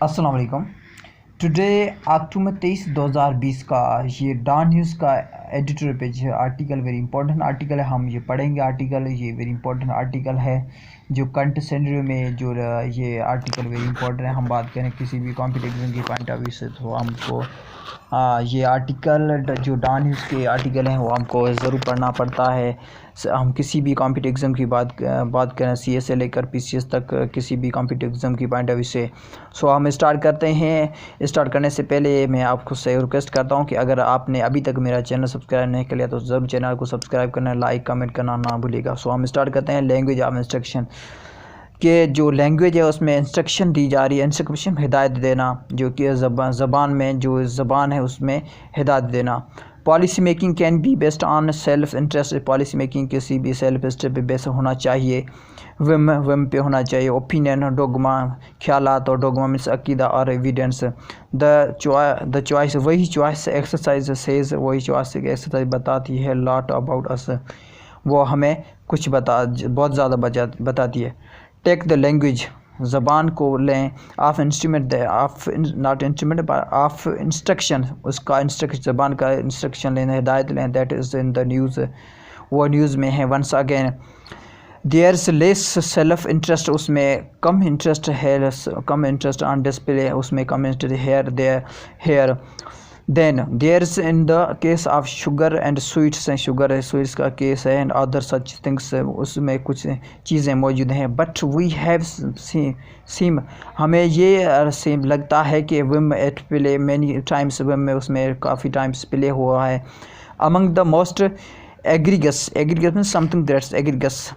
अस्सलाम वालेकुम। टुडे अक्टूबर 23 2020 का ये डॉन न्यूज़ का एडिटोरियल पेज है। आर्टिकल वेरी इंपॉर्टेंट आर्टिकल है, हम ये पढ़ेंगे। आर्टिकल ये वेरी इंपॉर्टेंट आर्टिकल है जो करंट सिनेरियो में जो ये आर्टिकल वेरी इंपॉर्टेंट है। हम बात करें किसी भी कॉम्पिटिटिव की पॉइंट ऑफ व्यू से तो हमको ये आर्टिकल जो डॉन न्यूज़ के आर्टिकल हैं वो हमको ज़रूर पढ़ना पड़ता है। हम किसी भी कॉम्पिटिटिव एग्ज़ाम की बात करें सी एस से लेकर पी सी एस तक किसी भी कॉम्पिटिटिव एग्ज़ाम की पॉइंट ऑफ व्यू से। सो हम स्टार्ट करते हैं। स्टार्ट करने से पहले मैं आपको से रिक्वेस्ट करता हूं कि अगर आपने अभी तक मेरा चैनल सब्सक्राइब नहीं किया तो ज़रूर चैनल को सब्सक्राइब करना, लाइक कमेंट करना ना भूलिएगा। सो हम स्टार्ट करते हैं। लैंग्वेज ऑफ इंस्ट्रक्शन के जो लैंग्वेज है उसमें इंस्ट्रक्शन दी जा रही है। इंस्ट्रक्शन हिदायत देना, जो कि ज़बान में जो ज़बान है उसमें हिदायत देना। Policy making can be based on self interest. Policy making किसी भी सेल्फ इंटरेस्ट पे बेस होना चाहिए, विम पे होना चाहिए। ओपिनियन, डोगमा, ख्यालात और डोगमा मीन्स अकीदा और एविडेंस। द चॉइस, वही चॉइस एक्सरसाइज सेज, वही चॉइस एक्सरसाइज बताती है लॉट अबाउट अस, वो हमें कुछ बहुत ज़्यादा बताती है। टेक द लैंग्वेज, ज़बान को लें। Of instrument, of not instrument of instruction, उसका इंस्ट्रक्शन ज़बान का इंस्ट्रक्शन लेना, हिदायत लें। That is in the news, वो न्यूज़ में है। Once again there is less self interest, उसमें कम इंटरेस्ट है, कम इंटरेस्ट ऑन डिस्प्ले, उसमें कम interest here. Then there is in the case of sugar and sweets, sugar है स्वीट्स का केस है, एंड अदर सच थिंग्स, उसमें कुछ चीज़ें मौजूद हैं। बट वी हैव सीम, हमें ये सेम लगता है कि whim at play many times, whim में उसमें काफ़ी टाइम्स प्ले हुआ है। Among the most egregious, egregious means something that's egregious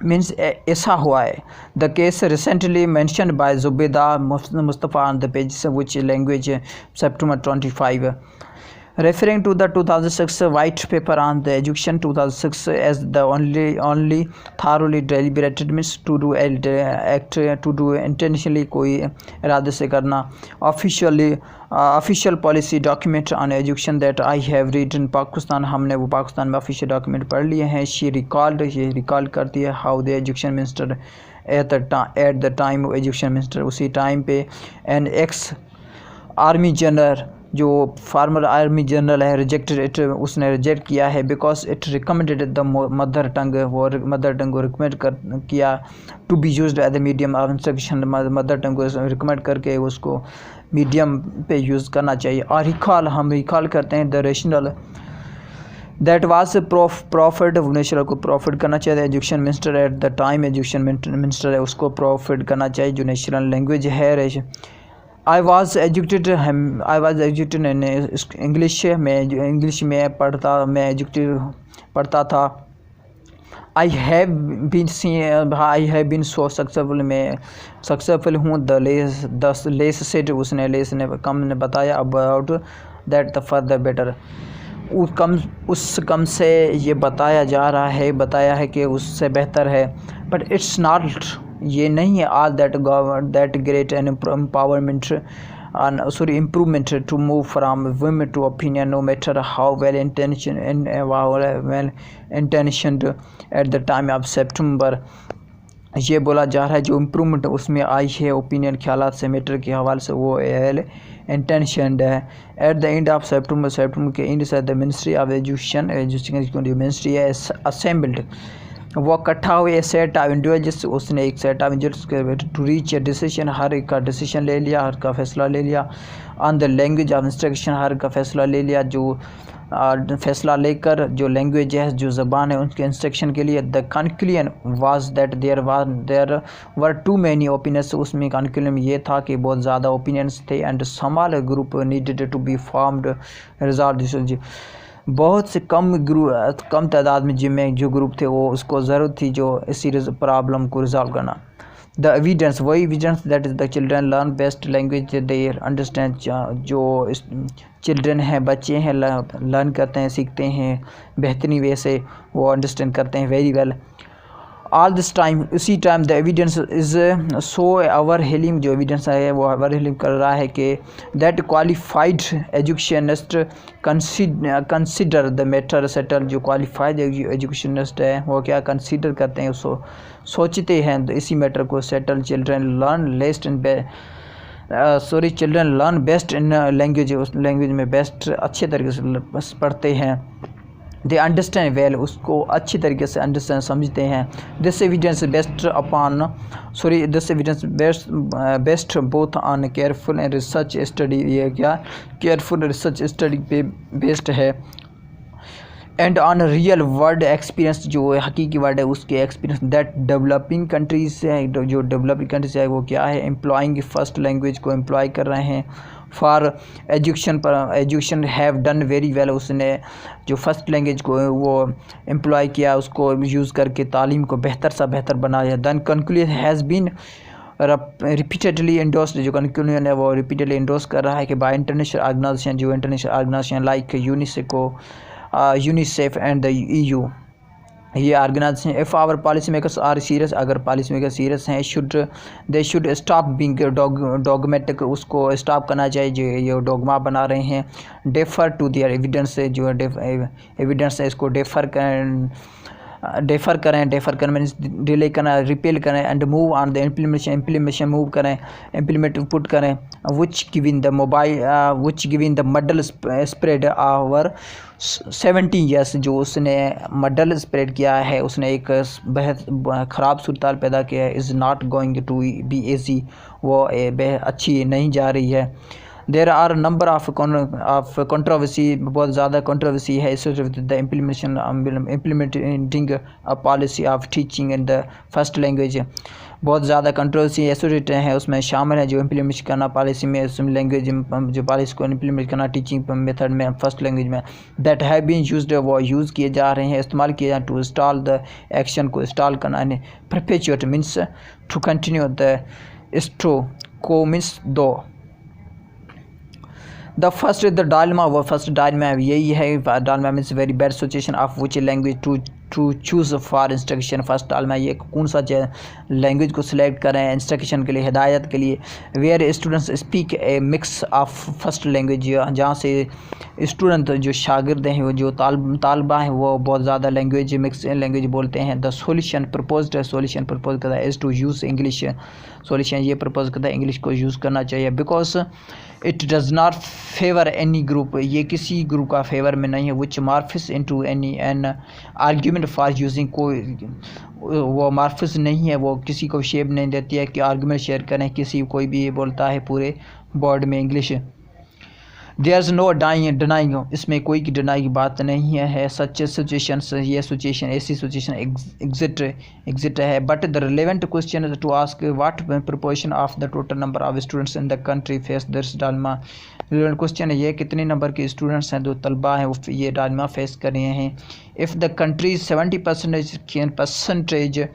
means ऐसा हुआ है। The case recently mention by Zubeida Mustafa on the page which language September 25, referring to the 2006 white paper on the education 2006 as the only thoroughly deliberated means to do act to do intentionally, कोई इरादे से करना। Official policy document on education that I have read in Pakistan, हमने वो पाकिस्तान में official document पढ़ लिए हैं। शी रिकॉल्ड, ये रिकॉल करती है how the education minister at the time of education minister, उसी टाइम पे एन एक्स आर्मी जनरल, जो फार्मर आर्मी जनरल है, रिजेक्टेड इट, उसने रिजेक्ट किया है because it recommended the mother tongue, वो मदर टंग को रिकमेंड किया to be used as the medium of instruction, mother tongue को रिकमेंड करके उसको मीडियम पे यूज़ करना चाहिए। और हम रिकॉल करते हैं the rational that was profit, national को प्रॉफिट करना चाहिए। Education minister at the time, education minister है उसको प्रॉफिट करना चाहिए जो नेशनल लैंग्वेज है। I was educated in English, मैं इंग्लिश में पढ़ता था। I have been so successful, मैं सक्सेसफुल हूँ। द लेस सेड, उसने लेस ने कम ने बताया about that the further better, उस कम से ये बताया है कि उससे बेहतर है। बट इट्स नॉट, ये नहीं है all that great and empowerment improvement to move from women to opinion, no matter how well intentioned at the time of September. ये बोला जा रहा है जो इम्प्रूवमेंट उसमें आई है ओपिनियन, ख्यालात से, मैटर के हवाले से, वो इंटेंशनड है। At the end of September के एंड से द मिनिस्ट्री ऑफ एजुकेशन जो मिनिस्ट्री है असेंबल्ड, वो इकट्ठा हुए सेट ऑफ इंडिविजुअल्स, उसने एक set of individuals to reach a decision, हर एक का डिसीजन ले लिया, हर का फैसला ले लिया। On the language of instruction, हर का फैसला ले लिया, जो फैसला लेकर जो लैंग्वेज है, जो ज़बान है, उनके इंस्ट्रक्शन के लिए। The conclusion was that there were too many opinions, उसमें कंक्लूजन ये था कि बहुत ज़्यादा ओपिनियंस थे। And small group needed to be formed resolve this, बहुत से कम तादाद में जिनमें जो ग्रुप थे वो उसको ज़रूरत थी जो इसी प्रॉब्लम को रिजॉल्व करना। द एविडेंस, वही evidence that is the children learn best language their understand, जो चिल्ड्रन हैं, बच्चे हैं, लर्न करते हैं, सीखते हैं बेहतरीन वे से, वो अंडरस्टैंड करते हैं very well. All this time, उसी time the evidence is so overwhelming, जो एविडेंस है वो अवर हेलिंग कर रहा है कि that qualified educationist consider the matter settle, जो क्वालिफाइड एजुकेशनिस्ट है वो क्या कंसिडर करते हैं, उसको सोचते हैं इसी मैटर को settle. Children learn lest in sorry children learn best in language, उस लैंग्वेज में बेस्ट अच्छे तरीके से पढ़ते हैं। दे अंडरस्टैंड वेल, उसको अच्छी तरीके से अंडरस्टैंड समझते हैं। This evidence best upon this evidence best both on careful and research study, ये क्या केयरफुल रिसर्च स्टडी पे बेस्ड है, and on real world experience, जो हकीकी वर्ड है उसके एक्सपीरियंस। दैट डेवलपिंग कंट्रीज है, जो डेवलपिंग कंट्रीज है वो क्या है, एम्प्लॉइंग फर्स्ट लैंग्वेज को एम्प्लॉय कर रहे हैं फॉर एजुकेशन, पर education have done very well, उसने जो फर्स्ट लैंग्वेज को वो एम्प्लॉय किया, उसको यूज़ करके तालीम को बेहतर सा बेहतर बनाया। Then conclusion has been repeatedly endorsed, जो कंक्लूजन है वो रिपीटेडली इंडोर्स कर रहा है कि बाय इंटरनेशनल ऑर्गेनाइजेशन, जो international organization like UNICEF and the EU, ये organization. If our policy makers are serious, अगर पॉलिसी मेकर सीरियस हैं, they should stop being dogmatic, उसको स्टॉप करना चाहिए जो ये डॉगमा बना रहे हैं। डेफर टू दियर एविडेंस, जो एविडेंस है इसको डेफर करें मीन्स डिले करना, रिपेल करें, and move on the implementation move करें, इम्प्लीमेंट पुट करें, which giving the model spread over 70 years, जो उसने मॉडल स्प्रेड किया है, उसने एक बहुत ख़राब सूरत पैदा किया है। Is not going to be easy, वो अच्छी नहीं जा रही है। There are number of controversy, बहुत ज़्यादा कंट्रोवर्सी है the implementing a policy of teaching in the first language, बहुत ज़्यादा कंट्रोवर्सी एसोसिएट है उसमें शामिल है, जो इम्प्लीमेंट करना पॉलिसी में लैंग्वेज, जो पॉलिसी को इम्प्लीमेंट करना टीचिंग मेथड में फर्स्ट लैंग्वेज में। दैट हैव बीन यूज्ड, वो यूज़ किए जा रहे हैं, इस्तेमाल किए जा टू इंस्टॉल द एक्शन को इंस्टॉल करना, perpetuate means to continue, the straw को मीन्स दो। द फर्स्ट द डालमा, वो फर्स्ट डालमा यही है, dilemma means very bad situation of which language to choose for instruction. First dilemma ये कौन सा लैंग्वेज को सिलेक्ट करें इंस्ट्रक्शन के लिए, हिदायत के लिए। Where students speak a mix of first language, जहाँ से स्टूडेंट जो शागिर्द हैं, जो तालबा हैं, वो बहुत ज़्यादा लैंग्वेज मिक्स लैंग्वेज बोलते हैं। द सोल्यूशन प्रपोज करता है is to use English, solution ये प्रपोज करता है इंग्लिश को यूज़ करना चाहिए। Because it does not favour any group, ये किसी ग्रुप का फेवर में नहीं है। Which morphs into an argument for using, कोई वो मार्फिस नहीं है, वो किसी को शेप नहीं देती है कि आर्ग्यूमेंट शेयर करें, किसी कोई भी ये बोलता है पूरे बोर्ड में English. There is no denying, इसमें कोई की डिनाई की बात नहीं है। सच सिचुएशन, ये सिचुएशन ऐसी सिचुएशन एग्जिट है। But the relevant question is to ask what proportion of the total number of students in the country face this dilemma. Relevant question है ये, कितने नंबर के स्टूडेंट्स हैं जो तलबा हैं वो ये डालमा फेस कर रहे हैं। इफ़ द कंट्री 70%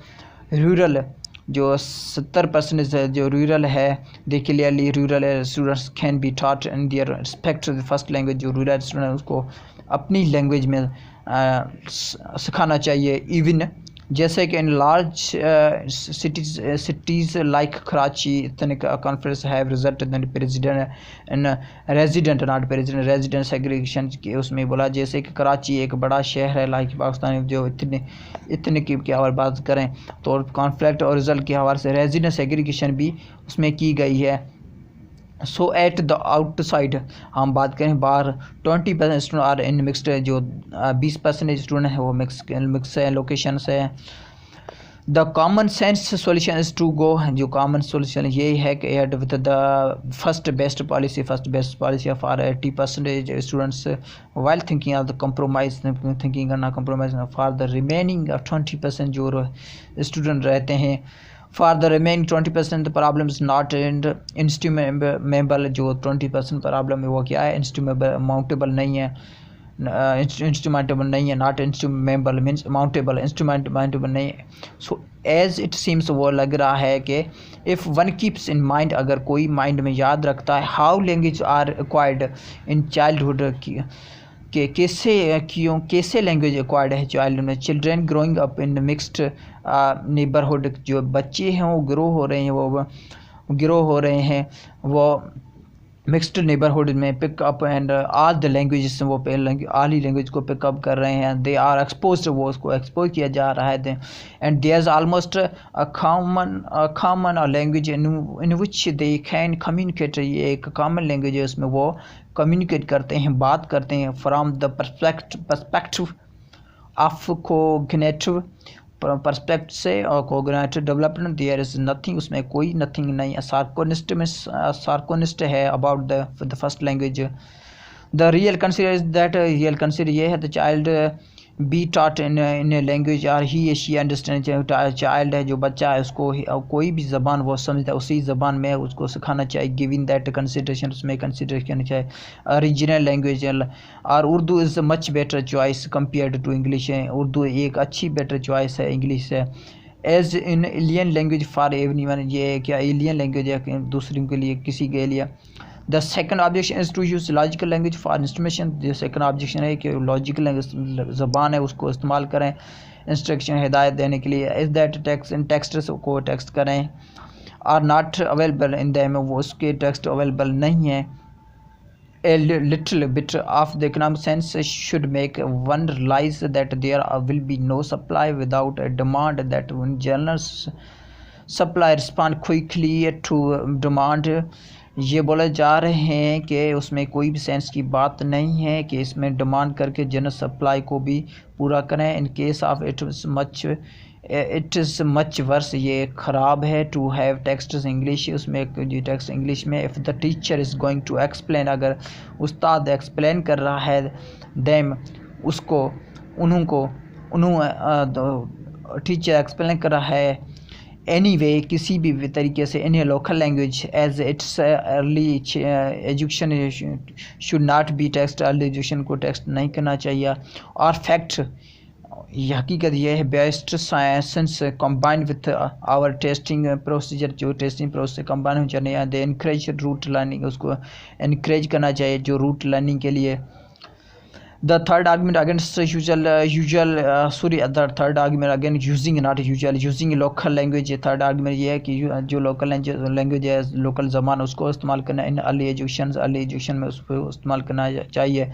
रूरल, जो 70% जो रूरल है, they clearly rural students can be taught in their respect first language, जो रूरल स्टूडेंट उसको अपनी लैंग्वेज में सिखाना चाहिए। इवन जैसे कि in large cities like Karachi, इतने conference have result resident segregation के उसमें बोला, जैसे कि कराची एक बड़ा शहर है लाइक पाकिस्तान, जो इतने की और बात करें तो कॉन्फ्लिक्ट और रिजल्ट के हवाले से रेजिडेंट सेग्रीगेशन भी उसमें की गई है। सो एट द आउटसाइड, हम बात करें बाहर, 20% स्टूडेंट आर इन मिक्सड, जो 20% स्टूडेंट है वो मिक्स है लोकेशन से। The common sense solution is to go, जो कॉमन सॉल्यूशन यही है कि add with the first best policy for 80% students while thinking of the compromise, thinking करना कंप्रोमाइज फॉर द रिमेनिंग 20% जो स्टूडेंट रहते हैं। For the remaining 20% the problem is not insurmountable, जो 20% problem है वो क्या है, माउंटेबल नहीं है, इंस्ट्रूमेंटेबल नहीं है, नॉट इंस्ट्रूमेबल मीन्स माउंटेबल, इंस्ट्रूमेंटेबल नहीं है। सो एज इट सीम्स, वो लग रहा है कि if one keeps in mind, अगर कोई माइंड में याद रखता है, how language are acquired in childhood, कि कैसे लैंग्वेज एक्वायर्ड है चाइल्ड में। Children growing up in mixed neighbourhood, जो बच्चे हैं वो ग्रो हो रहे हैं वो मिक्सड नेबरहुड में pick up and all the languages वो ऑल ही लैंग्वेज को पिकअप कर रहे हैं, दे आर एक्सपोज, वो उसको एक्सपोज किया जा रहा है। And there is almost a common language in which they can communicate, ये एक कॉमन लैंग्वेज है, उसमें वो कम्युनिकेट करते हैं, बात करते हैं from the perspective of cognitive perspective से और cognitive development. There is nothing, उसमें कोई नथिंग नहीं। सार्कोनिस्ट में सार्कोनिस्ट है about the first language. The real consider is that, real consider ये है the child be taught in language or he she understand. Child है जो बच्चा है उसको कोई भी ज़बान वो समझता है उसी ज़बान में उसको सिखाना चाहिए, गिविंग दैट कंसिडरेशन, उसमें कंसिडर करना चाहिए रीजनल लैंग्वेज। और Urdu is much better choice compared to English है, उर्दू एक अच्छी बेटर चॉइस है इंग्लिश से। As an alien language for everyone, ये क्या एलियन लैंग्वेज है दूसरों के लिए, किसी के लिए। The second objection is to use logical language for instruction. जो सेकंड ऑब्जेक्शन है कि लॉजिकल लैंग्वेज ज़बान है उसको इस्तेमाल करें इंस्ट्रक्शन हिदायत देने के लिए। Is that text in text को टेक्स्ट करें are not available in them, वो उसके टेक्स्ट अवेलेबल नहीं है। A little bit of the economic sense should make one realize that there will be no supply without a demand, that when general supply respond quickly to demand। ये बोले जा रहे हैं कि उसमें कोई भी सेंस की बात नहीं है कि इसमें डिमांड करके जनरल सप्लाई को भी पूरा करें। In case of it is much worse, ये ख़राब है टू हैव टेक्स्ट इंग्लिश, उसमें जो टेक्स्ट इंग्लिश में। If the teacher is going to explain, अगर उस्ताद एक्सप्लेन कर रहा है देम उसको टीचर एक्सप्लेन कर रहा है एनीवे किसी भी तरीके से in local language as it's early education should not be taxed, early education को टेक्स्ट नहीं करना चाहिए। और फैक्ट ये हकीकत यह है best science combined with our testing procedure, जो टेस्टिंग प्रोसेस कंबाइन हो चाहिए। दे इनक्रेज रूट लर्निंग, उसको इनक्रेज करना चाहिए जो रूट लर्निंग के लिए। The third argument against the third argument against using not usual using local language, third argument ये है कि जो लोकल लैंग्वेज है लोकल ज़बान उसको इस्तेमाल करना इन अर्ली एजुकेशन में उसको इस्तेमाल करना चाहिए।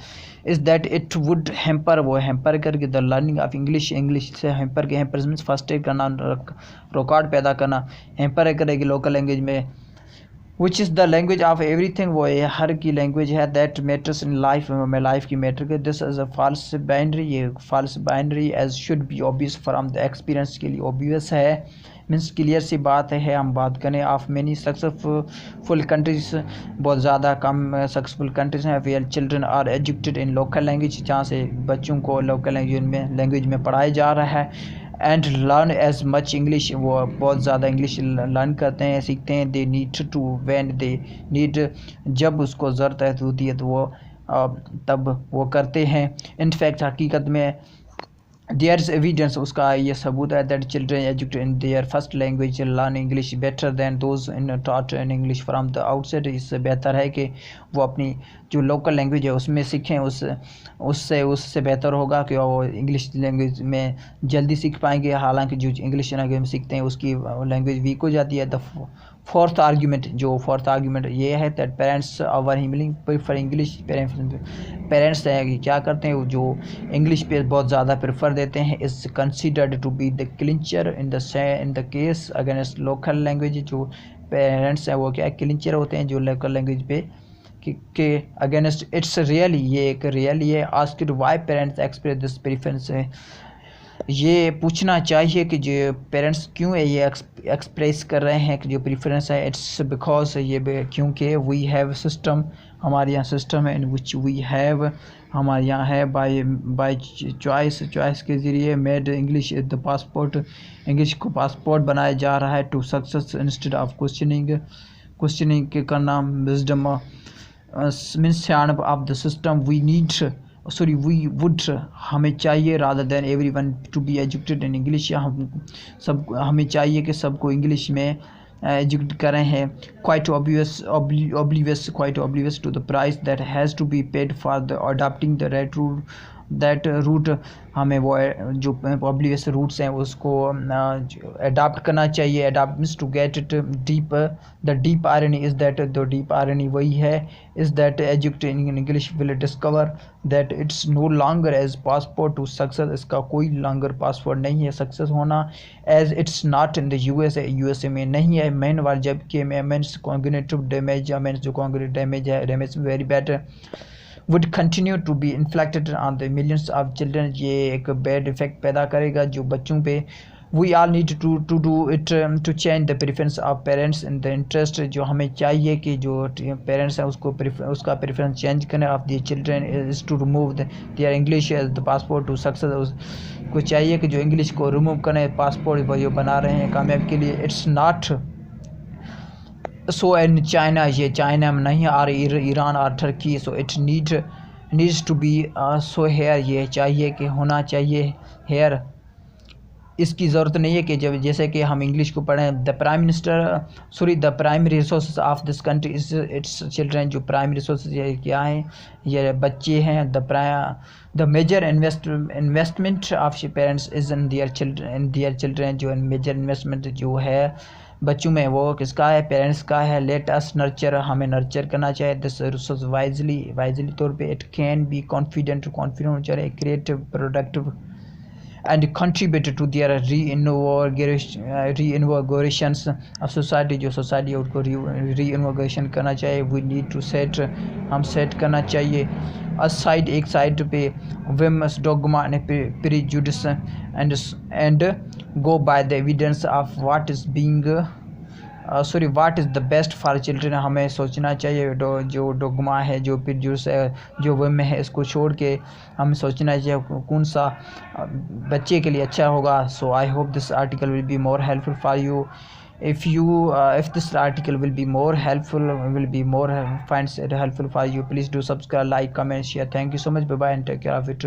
Is that it would hamper, वो हेम्पर करके द लर्निंग ऑफ इंग्लिश से हेम्पर के हेम्पर मीन्स फर्स्ट एड करना, रुकावट पैदा करना, हेम्पर करेगी लोकल लैंग्वेज में। Which is the language of everything, वो ये हर की लैंग्वेज है दैट मैटर्स इन लाइफ में लाइफ की मैटर के। This is a false binary, ये false binary as should be obvious from the experience, के लिए ऑब्वियस है मीन्स क्लियर सी बात है। हम बात करें ऑफ मेनी सक्सेसफुल कंट्रीज, बहुत ज़्यादा कम सक्सेसफुल कंट्रीज हैं where children are educated in local language, जहाँ से बच्चों को लोकल लैंग्वेज में पढ़ाया जा रहा है। And learn as much English, वो बहुत ज़्यादा इंग्लिश लर्न करते हैं सीखते हैं। They need to when they need, जब उसको ज़रूरत होती है तो वो तब वो करते हैं। इनफैक्ट हकीकत में देयर इज़ एविडेंस, उसका ये सबूत है that children educated in their first language learn English better than those in taught in English from the outside. इससे बेहतर है कि वो अपनी जो लोकल लैंग्वेज है उसमें सीखें, उससे बेहतर होगा कि वो इंग्लिश लैंग्वेज में जल्दी सीख पाएंगे। हालांकि जो इंग्लिश लैंग्वेज में सीखते हैं उसकी लैंग्वेज वीक हो जाती है। द फोर्थ आर्ग्यूमेंट ये है दैट पेरेंट्स आवर हिमलिंग प्रेफर इंग्लिश, पेरेंट्स है कि क्या करते हैं जो इंग्लिश पे बहुत ज़्यादा प्रेफर देते हैं। Is considered to be the clincher in the case against local language, जो पेरेंट्स हैं वो क्या क्लिंचर होते हैं जो लोकल लैंग्वेज पे के अगेंस्ट। इट्स रियली, ये एक रियली है। Asked why parents express this preference है, ये पूछना चाहिए कि जो पेरेंट्स क्यों है ये एक्सप्रेस कर रहे हैं कि जो प्रेफरेंस है। इट्स बिकॉज ये क्योंकि वी हैव सिस्टम, हमारे यहाँ सिस्टम है इन विच वी हैव, हमारे यहाँ है बाय चॉइस के ज़रिए made English the passport, English को पासपोर्ट बनाया जा रहा है to success instead of questioning के करना। Wisdom means of the system we would, हमें चाहिए rather than everyone to be educated in English, हमें चाहिए कि सबको इंग्लिश में एजुकेट करें हैं। Quite oblivious to the price that has to be paid for the adopting the right rule that route हमें वो जो पॉपुलस रूट्स हैं उसको अडाप्ट करना चाहिए। Adopt means to get it deep. The deep irony is that, the deep irony वही है, is that educating in English will discover that it's no longer as passport to success. इसका कोई longer passport नहीं है success होना, as it's not in the USA में नहीं है मेन वाल, जबकि मेंस कॉन्ग्रेटिव डैमेज मेंस जो कॉन्ग्रेटिव डैमेज है damage very bad would continue to be inflicted on the millions of children। ये एक बैड इफेक्ट पैदा करेगा जो बच्चों पे। We all need to do it to change the preference of parents in the interest। जो हमें चाहिए कि जो पेरेंट्स हैं उसको उसका प्रेफरेंस चेंज करें of the children is to remove their English as the passport to success. उसको चाहिए कि जो इंग्लिश को रिमूव करें पासपोर्ट वो बना रहे हैं कामयाब के लिए। It's not so in China, ये चाइना में नहीं और ईरान और Turkey. So it needs to be so here, ये चाहिए कि होना चाहिए हेयर। इसकी ज़रूरत नहीं है कि जब जैसे कि हम इंग्लिश को पढ़ें। The prime minister the primary resource of this country is its children. जो प्राइमरी रिसोर्स ये क्या हैं, ये बच्चे हैं। The major investment of parents is in their children. जो मेजर इन्वेस्टमेंट जो है बच्चों में वो किसका है, पेरेंट्स का है। लेट अस नर्चर, हमें नर्चर करना चाहिए दिस रिसोर्स वाइजली तौर पे। इट कैन बी कॉन्फिडेंट होना चाहिए, creative productive and contribute to their reinvigorations of society। जो सोसाइटी है उसको रीइन्वोगेशन करना चाहिए। वी नीड टू सेट, हम सेट करना चाहिए aside एक साइड पे whims dogma and prejudice and go by the evidence of what is being what is the best for children। हमें सोचना चाहिए जो डोगमा है, जो प्रीजुडिस है, जो विम है, इसको छोड़ के हमें सोचना चाहिए कौन सा बच्चे के लिए अच्छा होगा। So I hope this article will be more helpful for you. if this article will be more helpful, finds it helpful for you, please do subscribe, like, comment, share. Thank you so much. Bye bye and take care of it.